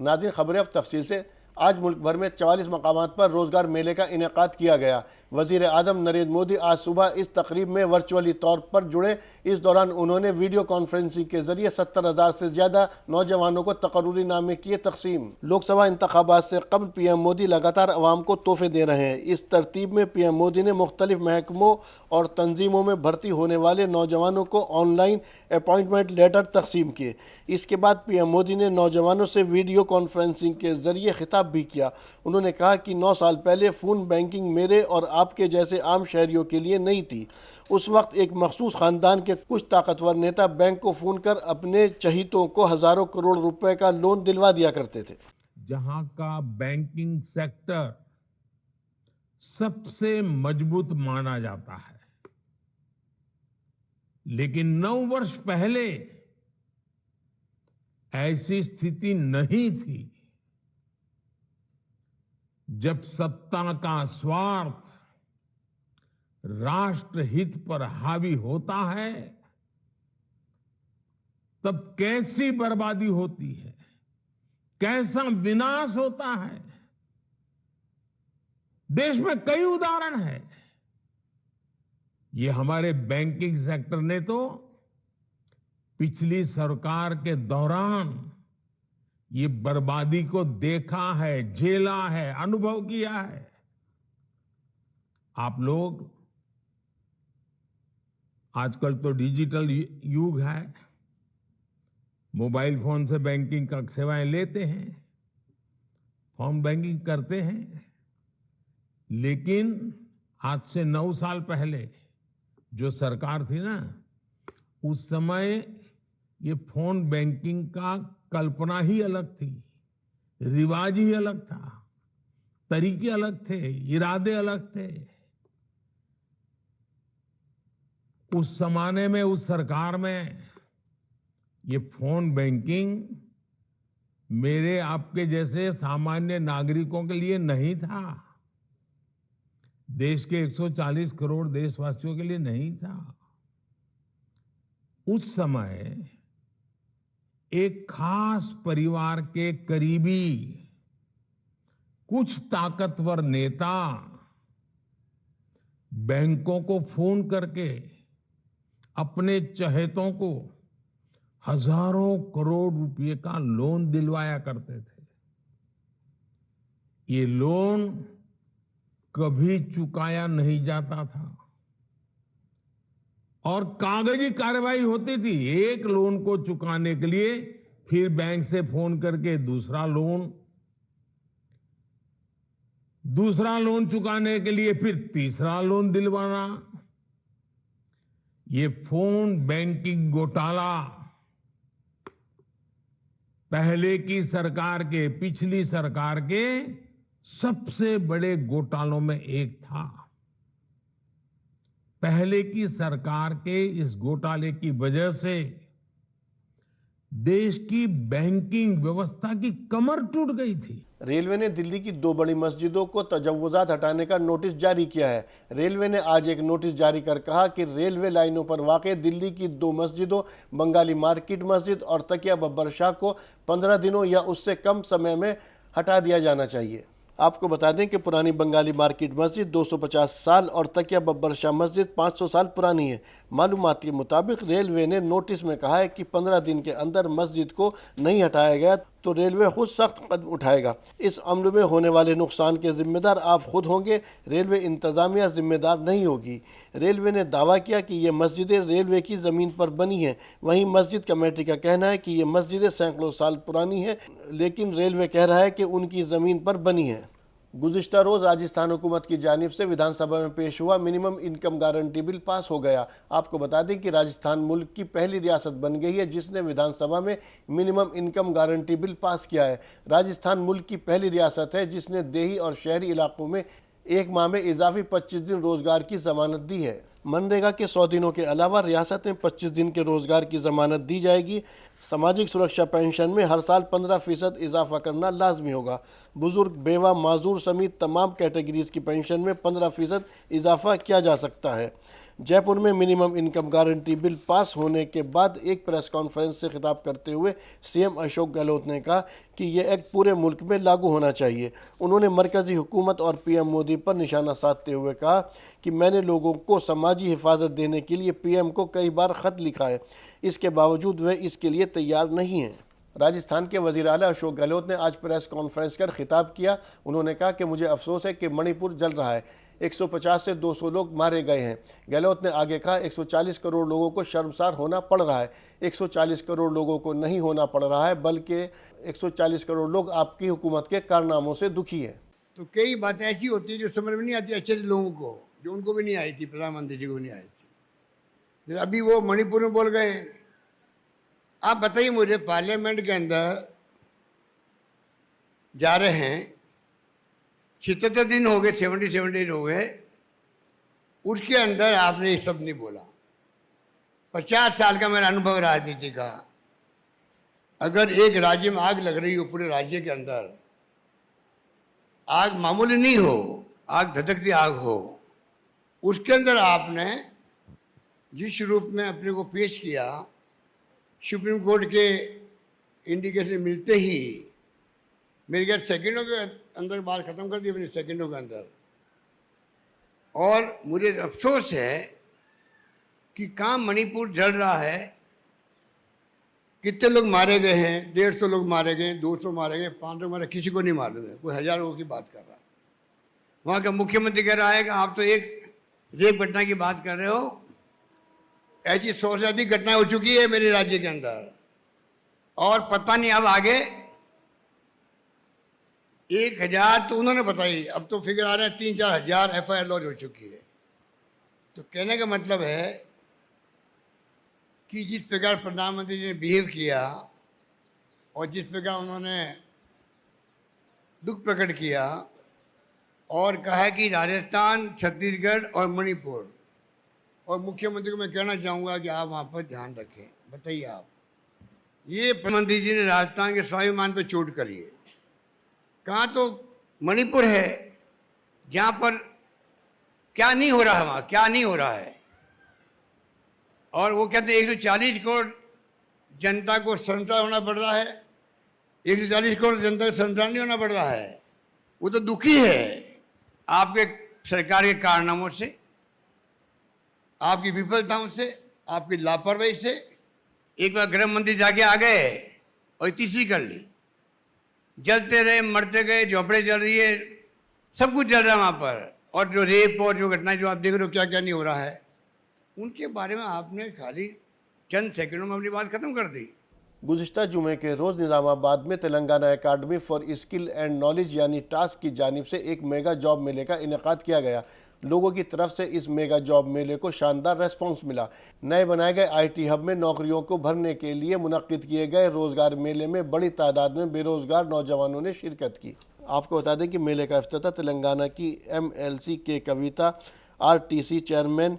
नाज़रीन, खबरें अब तफसील से। आज मुल्क भर में 44 मकामात पर रोज़गार मेले का इनेकाद किया गया। वज़ीर आज़म नरेंद्र मोदी आज सुबह इस तकरीब में वर्चुअली तौर पर जुड़े। इस दौरान उन्होंने वीडियो कॉन्फ्रेंसिंग के जरिए 70,000 से ज़्यादा नौजवानों को तकर्रुरी नामे किए तकसीम। लोकसभा इंतखाबात से कबल PM मोदी लगातार अवाम को तोहफे दे रहे हैं। इस तरतीब में PM मोदी ने मुख्तलिफ महकमों और तंजीमों में भर्ती होने वाले नौजवानों को ऑनलाइन अपॉइंटमेंट लेटर तकसीम किए। इसके बाद PM मोदी ने नौजवानों से वीडियो कॉन्फ्रेंसिंग के जरिए खिताब भी किया। उन्होंने कहा कि 9 साल पहले फ़ोन बैंकिंग मेरे और आपके जैसे आम शहरियों के लिए नहीं थी। उस वक्त एक मखसूस ख़ानदान के कुछ ताकतवर नेता बैंक को फ़ोन कर अपने चहीतों को हज़ारों करोड़ रुपए का लोन दिलवा दिया करते थे। जहां का बैंकिंग सेक्टर सबसे मजबूत माना जाता है, लेकिन 9 वर्ष पहले ऐसी स्थिति नहीं थी। जब सत्ता का स्वार्थ राष्ट्रहित पर हावी होता है, तब कैसी बर्बादी होती है, कैसा विनाश होता है। देश में कई उदाहरण हैं। ये हमारे बैंकिंग सेक्टर ने तो पिछली सरकार के दौरान ये बर्बादी को देखा है, झेला है, अनुभव किया है। आप लोग आजकल तो डिजिटल युग है, मोबाइल फोन से बैंकिंग का सेवाएं लेते हैं, फोन बैंकिंग करते हैं। लेकिन आज से 9 साल पहले जो सरकार थी ना, उस समय ये फोन बैंकिंग का कल्पना ही अलग थी, रिवाज ही अलग था, तरीके अलग थे, इरादे अलग थे। उस जमाने में, उस सरकार में ये फोन बैंकिंग मेरे आपके जैसे सामान्य नागरिकों के लिए नहीं था, देश के 140 करोड़ देशवासियों के लिए नहीं था। उस समय एक खास परिवार के करीबी कुछ ताकतवर नेता बैंकों को फोन करके अपने चहेतों को हजारों करोड़ रुपए का लोन दिलवाया करते थे। ये लोन कभी चुकाया नहीं जाता था और कागजी कार्रवाई होती थी। एक लोन को चुकाने के लिए फिर बैंक से फोन करके दूसरा लोन चुकाने के लिए फिर तीसरा लोन दिलवाना। ये फोन बैंकिंग घोटाला पहले की सरकार के, पिछली सरकार के सबसे बड़े घोटालों में एक था। पहले की सरकार के इस घोटाले की वजह से देश की बैंकिंग व्यवस्था की कमर टूट गई थी। रेलवे ने दिल्ली की 2 बड़ी मस्जिदों को तजव्वुजात हटाने का नोटिस जारी किया है। रेलवे ने आज एक नोटिस जारी कर कहा कि रेलवे लाइनों पर वाक़ दिल्ली की 2 मस्जिदों, बंगाली मार्केट मस्जिद और तकिया बब्बर शाह को 15 दिनों या उससे कम समय में हटा दिया जाना चाहिए। आपको बता दें कि पुरानी बंगाली मार्केट मस्जिद 250 साल और तकिया बब्बर शाह मस्जिद 500 साल पुरानी है। मालूमात के मुताबिक रेलवे ने नोटिस में कहा है कि 15 दिन के अंदर मस्जिद को नहीं हटाया गया तो रेलवे खुद सख्त कदम उठाएगा। इस अमल में होने वाले नुकसान के जिम्मेदार आप खुद होंगे, रेलवे इंतज़ामिया जिम्मेदार नहीं होगी। रेलवे ने दावा किया कि ये मस्जिदें रेलवे की ज़मीन पर बनी हैं। वहीं मस्जिद कमेटी का कहना है कि ये मस्जिदें सैकड़ों साल पुरानी हैं, लेकिन रेलवे कह रहा है कि उनकी ज़मीन पर बनी है। गुज़िश्ता रोज़ राजस्थान हुकूमत की जानिब से विधानसभा में पेश हुआ minimum income guarantee bill pass हो गया। आपको बता दें कि राजस्थान मुल्क की पहली रियासत बन गई है जिसने विधानसभा में minimum income guarantee bill pass किया है। राजस्थान मुल्क की पहली रियासत है जिसने देही और शहरी इलाकों में 1 माह में इजाफी 25 दिन रोजगार की जमानत दी है। मनरेगा के 100 दिनों के अलावा रियासत में 25 दिन के रोजगार की जमानत दी जाएगी। सामाजिक सुरक्षा पेंशन में हर साल 15% इजाफा करना लाजमी होगा। बुजुर्ग, बेवा, माजूर समेत तमाम कैटेगरीज की पेंशन में 15% इजाफा किया जा सकता है। जयपुर में minimum income guarantee bill pass होने के बाद एक प्रेस कॉन्फ्रेंस से खिताब करते हुए सीएम अशोक गहलोत ने कहा कि यह एक्ट पूरे मुल्क में लागू होना चाहिए। उन्होंने मरकजी हुकूमत और पीएम मोदी पर निशाना साधते हुए कहा कि मैंने लोगों को समाजी हिफाजत देने के लिए पीएम को कई बार खत लिखा है, इसके बावजूद वे इसके लिए तैयार नहीं हैं। राजस्थान के वज़ीर आला अशोक गहलोत ने आज प्रेस कॉन्फ्रेंस कर खिताब किया। उन्होंने कहा कि मुझे अफसोस है कि मणिपुर जल रहा है, 150 से 200 लोग मारे गए हैं। गहलोत ने आगे कहा 140 करोड़ लोगों को शर्मसार होना पड़ रहा है। 140 करोड़ लोगों को नहीं होना पड़ रहा है, बल्कि 140 करोड़ लोग आपकी हुकूमत के कारनामों से दुखी हैं। तो कई बातें ऐसी होती है जो समझ में नहीं आती अच्छे लोगों को, जो उनको भी नहीं आई थी, प्रधानमंत्री जी को भी नहीं आई थी। अभी वो मणिपुर में बोल गए। आप बताइए मुझे, पार्लियामेंट के अंदर जा रहे हैं, 77 दिन हो गए, 77 दिन हो गए, उसके अंदर आपने ये सब नहीं बोला। 50 साल का मेरा अनुभव राजनीति का, अगर एक राज्य में आग लग रही हो, पूरे राज्य के अंदर आग मामूली नहीं हो, आग धधकती आग हो, उसके अंदर आपने जिस रूप में अपने को पेश किया, सुप्रीम कोर्ट के इंडिकेशन मिलते ही मेरे ख्याल सेकंडों के अंदर बात खत्म कर दी अपने, सेकंडों के अंदर। और मुझे अफसोस है कि कहाँ मणिपुर जल रहा है, कितने लोग मारे गए हैं, 150 लोग मारे गए, 200 मारे गए, 500 मारे, किसी को नहीं मालूम है, कोई 1000 लोगों की बात कर रहा है। वहाँ का मुख्यमंत्री कह रहा है कि आप तो एक रेप घटना की बात कर रहे हो, ऐसी 100 से अधिक घटनाएं हो चुकी है मेरे राज्य के अंदर, और पता नहीं अब आगे 1000 तो उन्होंने बताई, अब तो फिगर आ रहा है 3-4 हजार FIR लॉन्च हो चुकी है। तो कहने का मतलब है कि जिस प्रकार प्रधानमंत्री जी ने बिहेव किया और जिस प्रकार उन्होंने दुख प्रकट किया और कहा कि राजस्थान, छत्तीसगढ़ और मणिपुर, और मुख्यमंत्री को मैं कहना चाहूँगा कि आप वहाँ पर ध्यान रखें। बताइए आप, ये प्रधानमंत्री जी ने राजस्थान के स्वाभिमान पर चोट करी है। कहाँ तो मणिपुर है जहाँ पर क्या नहीं हो रहा है, वहाँ क्या नहीं हो रहा है, और वो कहते हैं 140 करोड़ जनता को शर्मसार होना पड़ रहा है। 140 करोड़ जनता को शर्मसार नहीं होना पड़ रहा है, वो तो दुखी है आपके सरकार के कारनामों से, आपकी विफलताओं से, आपकी लापरवाही से। एक बार गृह मंत्री जाके आ गए और तीसरी कर ली, जलते रहे, मरते गए, झोपड़े जल रही है, सब कुछ जल रहा है वहाँ पर। और जो रेप और जो घटनाएं जो आप देख रहे हो, क्या क्या नहीं हो रहा है, उनके बारे में आपने खाली चंद सेकंडों में अपनी बात खत्म कर दी। गुज़िश्ता जुमे के रोज़ निज़ामाबाद में तेलंगाना अकादमी फॉर स्किल एंड नॉलेज यानी टास्क की जानिब से एक मेगा जॉब मेले का इनेकाद किया गया। लोगों की तरफ से इस मेगा जॉब मेले को शानदार रेस्पॉन्स मिला। नए बनाए गए IT हब में नौकरियों को भरने के लिए मुनक्किद किए गए रोज़गार मेले में बड़ी तादाद में बेरोज़गार नौजवानों ने शिरकत की। आपको बता दें कि मेले का इफ्तिताह तेलंगाना की MLC के कविता, RTC चेयरमैन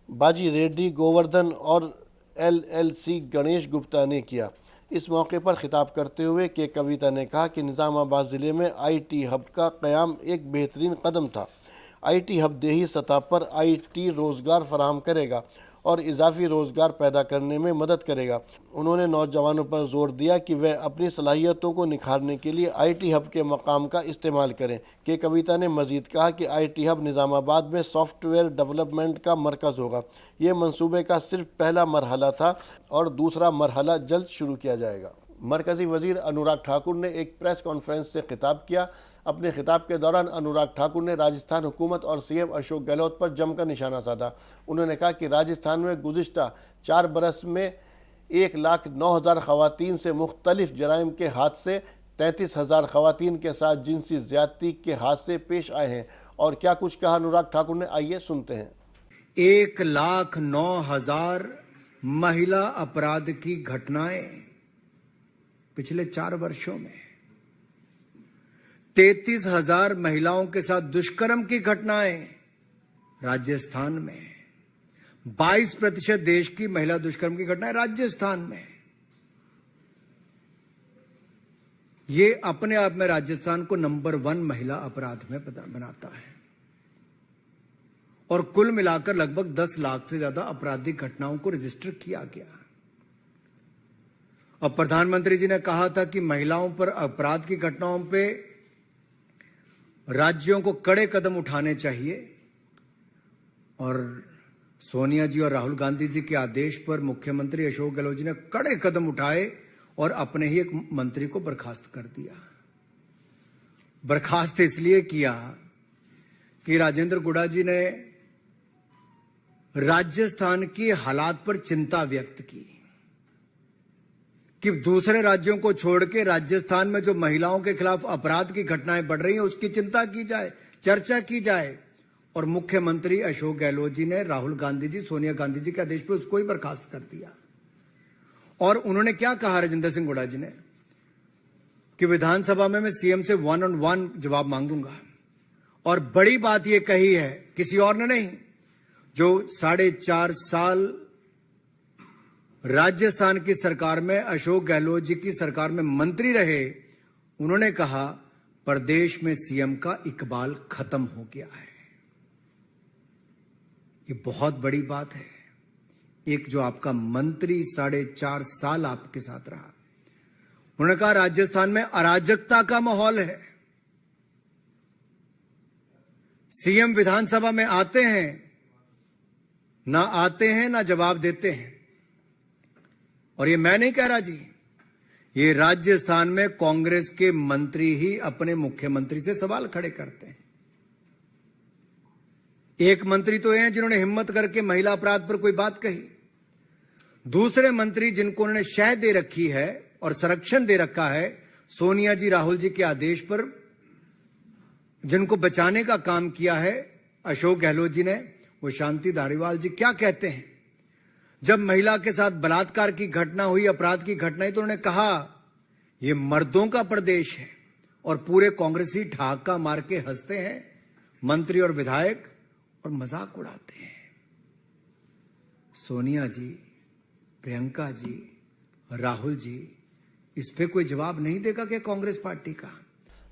बाजी रेड्डी गोवर्धन और LLC गणेश गुप्ता ने किया। इस मौके पर खिताब करते हुए के कविता ने कहा कि निज़ामाबाद ज़िले में IT हब का क़याम एक बेहतरीन कदम था। IT हब देही सतह पर IT रोज़गार फराहम करेगा और इजाफी रोज़गार पैदा करने में मदद करेगा। उन्होंने नौजवानों पर जोर दिया कि वे अपनी सलाहियतों को निखारने के लिए IT हब के मकाम का इस्तेमाल करें। के कविता ने मज़ीद कहा कि IT हब निज़ामाबाद में सॉफ्टवेयर डेवलपमेंट का मरकज़ होगा। ये मंसूबे का सिर्फ पहला मरहला था और दूसरा मरहला जल्द शुरू किया जाएगा। मरकज़ी वज़ीर अनुराग ठाकुर ने एक प्रेस कॉन्फ्रेंस से खिताब किया। अपने खिताब के दौरान अनुराग ठाकुर ने राजस्थान हुकूमत और CM अशोक गहलोत पर जमकर निशाना साधा। उन्होंने कहा कि राजस्थान में गुज़िश्ता 4 बरस में 1,09,000 ख़वातीन से मुख्तलिफ जराइम के हादसे, 33,000 ख़वातीन के साथ जिनसी ज़्यादती के हादसे पेश आए हैं। और क्या कुछ कहा अनुराग ठाकुर ने, आइए सुनते हैं। 1,09,000 महिला अपराध की घटनाएं पिछले 4 वर्षों में, 33,000 महिलाओं के साथ दुष्कर्म की घटनाएं राजस्थान में, 22% देश की महिला दुष्कर्म की घटनाएं राजस्थान में। ये अपने आप में राजस्थान को नंबर 1 महिला अपराध में बनाता है। और कुल मिलाकर लगभग 10 लाख से ज्यादा आपराधिक घटनाओं को रजिस्टर किया गया। अब प्रधानमंत्री जी ने कहा था कि महिलाओं पर अपराध की घटनाओं पे राज्यों को कड़े कदम उठाने चाहिए, और सोनिया जी और राहुल गांधी जी के आदेश पर मुख्यमंत्री अशोक गहलोत जी ने कड़े कदम उठाए और अपने ही एक मंत्री को बर्खास्त कर दिया। बर्खास्त इसलिए किया कि राजेंद्र गुड़ा जी ने राजस्थान की हालात पर चिंता व्यक्त की कि दूसरे राज्यों को छोड़ के राजस्थान में जो महिलाओं के खिलाफ अपराध की घटनाएं बढ़ रही हैं उसकी चिंता की जाए, चर्चा की जाए। और मुख्यमंत्री अशोक गहलोत जी ने राहुल गांधी जी, सोनिया गांधी जी के आदेश पर उसको ही बर्खास्त कर दिया। और उन्होंने क्या कहा राजेंद्र सिंह गुड़ा जी ने कि विधानसभा में मैं सीएम से 1-on-1 जवाब मांगूंगा। और बड़ी बात यह कही है, किसी और ने नहीं, जो 4.5 साल राजस्थान की सरकार में अशोक गहलोत जी की सरकार में मंत्री रहे, उन्होंने कहा प्रदेश में सीएम का इकबाल खत्म हो गया है। ये बहुत बड़ी बात है। एक जो आपका मंत्री 4.5 साल आपके साथ रहा, उन्होंने कहा राजस्थान में अराजकता का माहौल है। सीएम विधानसभा में आते हैं ना जवाब देते हैं। और ये मैं नहीं कह रहा जी, ये राजस्थान में कांग्रेस के मंत्री ही अपने मुख्यमंत्री से सवाल खड़े करते हैं। एक मंत्री तो हैं जिन्होंने हिम्मत करके महिला अपराध पर कोई बात कही, दूसरे मंत्री जिनको उन्होंने शह दे रखी है और संरक्षण दे रखा है सोनिया जी, राहुल जी के आदेश पर, जिनको बचाने का काम किया है अशोक गहलोत जी ने, वो शांति धारीवाल जी क्या कहते हैं जब महिला के साथ बलात्कार की घटना हुई, अपराध की घटना हुई, तो उन्होंने कहा यह मर्दों का प्रदेश है। और पूरे कांग्रेसी ठहाका मार के हंसते हैं मंत्री और विधायक और मजाक उड़ाते हैं। सोनिया जी, प्रियंका जी, राहुल जी, इस पे कोई जवाब नहीं देगा क्या कांग्रेस पार्टी का?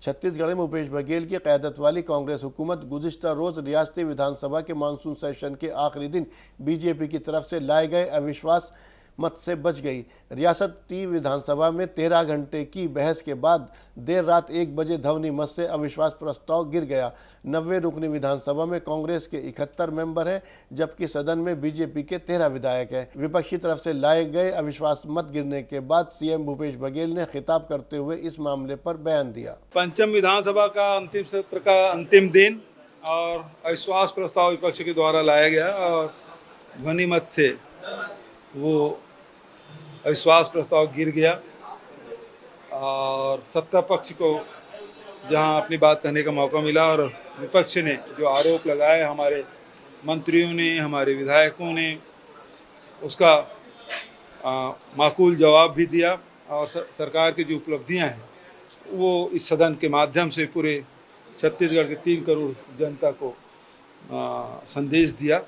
छत्तीसगढ़ में भूपेश बघेल की क़यादत वाली कांग्रेस हुकूमत गुज़िश्ता रोज़ रियासती विधानसभा के मानसून सेशन के आखिरी दिन बीजेपी की तरफ से लाए गए अविश्वास मत से बच गई। रियासती विधानसभा में 13 घंटे की बहस के बाद देर रात 1 बजे ध्वनि मत से अविश्वास प्रस्ताव गिर गया। 90 रुकनी विधानसभा में कांग्रेस के 71 मेंबर हैं, जबकि सदन में बीजेपी के 13 विधायक हैं। विपक्षी तरफ से लाए गए अविश्वास मत गिरने के बाद सीएम भूपेश बघेल ने खिताब करते हुए इस मामले पर बयान दिया। पंचम विधानसभा का अंतिम सत्र का अंतिम दिन और अविश्वास प्रस्ताव विपक्ष के द्वारा लाया गया और ध्वनि मत से वो अविश्वास प्रस्ताव गिर गया और सत्ता पक्ष को जहां अपनी बात कहने का मौका मिला और विपक्ष ने जो आरोप लगाए हमारे मंत्रियों ने, हमारे विधायकों ने, उसका माकूल जवाब भी दिया और सरकार की जो उपलब्धियां हैं वो इस सदन के माध्यम से पूरे छत्तीसगढ़ के 3 करोड़ जनता को संदेश दिया।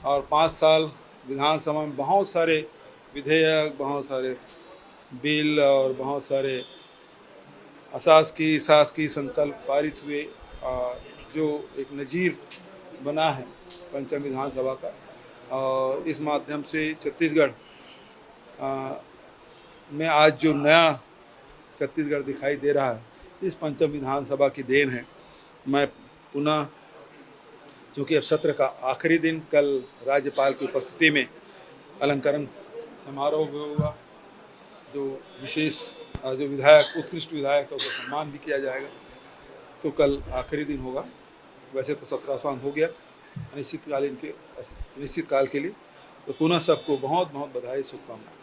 और 5 साल विधानसभा में बहुत सारे विधेयक, बहुत सारे बिल और बहुत सारे शासकीय संकल्प पारित हुए, जो एक नज़ीर बना है पंचम विधानसभा का। और इस माध्यम से छत्तीसगढ़ में आज जो नया छत्तीसगढ़ दिखाई दे रहा है, इस पंचम विधानसभा की देन है। मैं पुनः, क्योंकि अब सत्र का आखिरी दिन, कल राज्यपाल की उपस्थिति में अलंकरण समारोह होगा, जो विशेष जो विधायक, उत्कृष्ट विधायक है, उसका सम्मान भी किया जाएगा। तो कल आखिरी दिन होगा। वैसे तो सत्र आसान हो गया अनिश्चित काल के लिए। तो पुनः सबको बहुत बहुत बधाई, शुभकामनाएं।